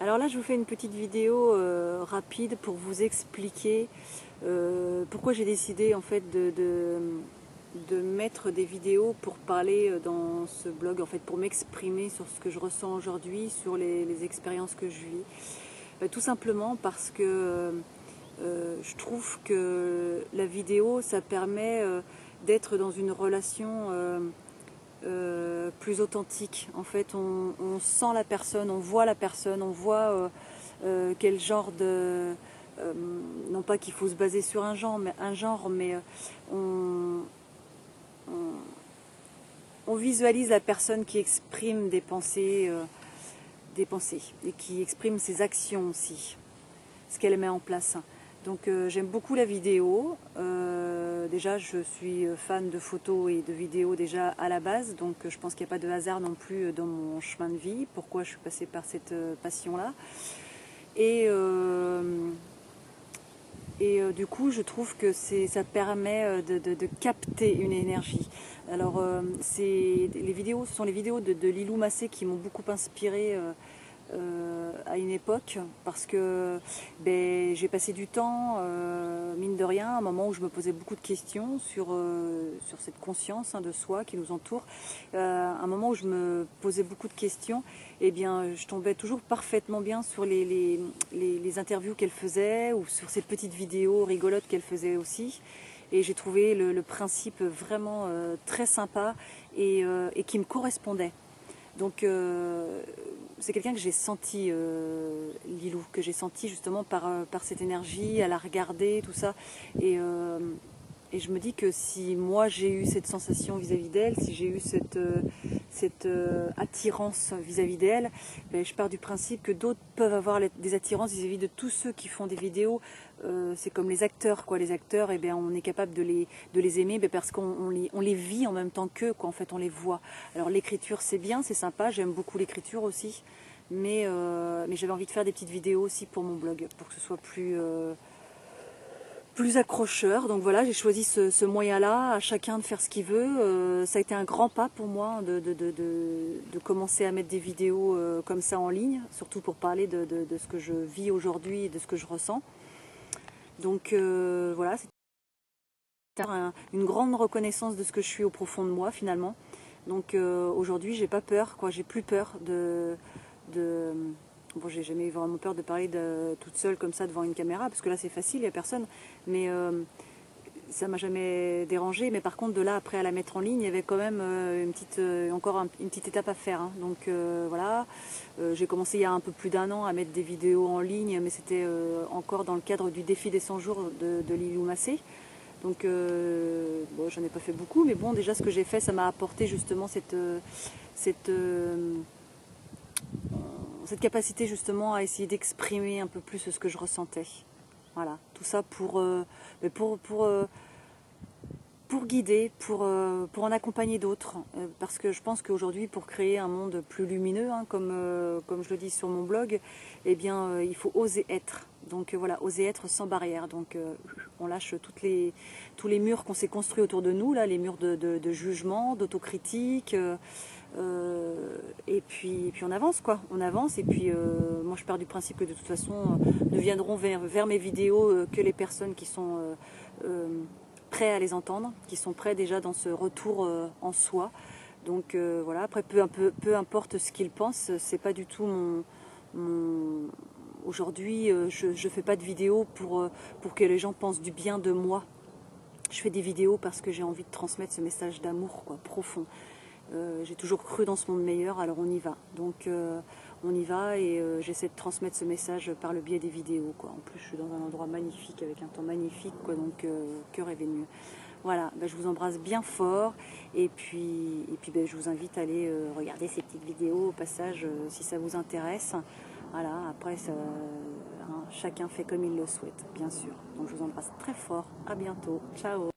Alors là, je vous fais une petite vidéo rapide pour vous expliquer pourquoi j'ai décidé en fait de mettre des vidéos pour parler dans ce blog, en fait pour m'exprimer sur ce que je ressens aujourd'hui, sur les expériences que je vis. Tout simplement parce que je trouve que la vidéo, ça permet d'être dans une relation plus authentique. En fait, on sent la personne, on voit la personne, on voit quel genre de... non pas qu'il faut se baser sur un genre, mais on visualise la personne qui exprime des pensées et qui exprime ses actions aussi, ce qu'elle met en place. Donc j'aime beaucoup la vidéo. Déjà je suis fan de photos et de vidéos déjà à la base, donc je pense qu'il n'y a pas de hasard non plus dans mon chemin de vie, pourquoi je suis passée par cette passion-là. Et du coup je trouve que ça permet de capter une énergie. Alors ce sont les vidéos de Lilou Massé qui m'ont beaucoup inspirée à une époque, parce que j'ai passé du temps, mine de rien, à un moment où je me posais beaucoup de questions sur cette conscience de soi qui nous entoure. Un moment où je me posais beaucoup de questions, et bien je tombais toujours parfaitement bien sur les interviews qu'elle faisait, ou sur ces petites vidéos rigolotes qu'elle faisait aussi. Et j'ai trouvé le principe vraiment très sympa et qui me correspondait. Donc c'est quelqu'un que j'ai senti, Lilou, que j'ai senti justement par cette énergie, à la regarder, tout ça. Et je me dis que si moi j'ai eu cette sensation vis-à-vis d'elle, si j'ai eu cette attirance vis-à-vis d'elle, je pars du principe que d'autres peuvent avoir des attirances vis-à-vis de tous ceux qui font des vidéos. C'est comme les acteurs, quoi. Les acteurs, on est capable de les aimer parce qu'on les vit en même temps qu'eux, quoi. En fait, on les voit. Alors l'écriture, c'est bien, c'est sympa, j'aime beaucoup l'écriture aussi, mais j'avais envie de faire des petites vidéos aussi pour mon blog, pour que ce soit plus accrocheur. Donc voilà, j'ai choisi ce moyen-là, à chacun de faire ce qu'il veut. Ça a été un grand pas pour moi de commencer à mettre des vidéos comme ça en ligne, surtout pour parler de ce que je vis aujourd'hui et de ce que je ressens. Donc voilà, c'est une grande reconnaissance de ce que je suis au profond de moi finalement. Donc aujourd'hui, j'ai pas peur, quoi. J'ai plus peur Bon, j'ai jamais eu vraiment peur de parler toute seule comme ça devant une caméra, parce que là c'est facile, il n'y a personne. Mais ça m'a jamais dérangée. Mais par contre, de là après à la mettre en ligne, il y avait quand même une petite étape à faire, hein. Donc voilà, j'ai commencé il y a un peu plus d'un an à mettre des vidéos en ligne, mais c'était encore dans le cadre du défi des 100 jours de Lilou Massé. Donc bon, j'en ai pas fait beaucoup, mais bon, déjà ce que j'ai fait, ça m'a apporté justement cette capacité justement à essayer d'exprimer un peu plus ce que je ressentais. Voilà, tout ça pour guider, pour en accompagner d'autres. Parce que je pense qu'aujourd'hui, pour créer un monde plus lumineux, hein, comme je le dis sur mon blog, eh bien, il faut oser être. Donc voilà, oser être sans barrière. Donc on lâche tous les murs qu'on s'est construits autour de nous, là, les murs de jugement, d'autocritique. Et puis on avance, quoi. On avance, et puis moi je pars du principe que de toute façon ne viendront vers mes vidéos que les personnes qui sont prêts à les entendre, qui sont prêts déjà dans ce retour en soi. Donc voilà, après peu importe ce qu'ils pensent, c'est pas du tout mon... Aujourd'hui je fais pas de vidéos pour que les gens pensent du bien de moi. Je fais des vidéos parce que j'ai envie de transmettre ce message d'amour, quoi, profond. J'ai toujours cru dans ce monde meilleur, alors on y va. Donc on y va, et j'essaie de transmettre ce message par le biais des vidéos, quoi. En plus je suis dans un endroit magnifique, avec un temps magnifique, quoi, donc que rêver de mieux. Voilà, je vous embrasse bien fort, et puis je vous invite à aller regarder ces petites vidéos au passage si ça vous intéresse. Voilà, après chacun fait comme il le souhaite, bien sûr. Donc je vous embrasse très fort, à bientôt, ciao.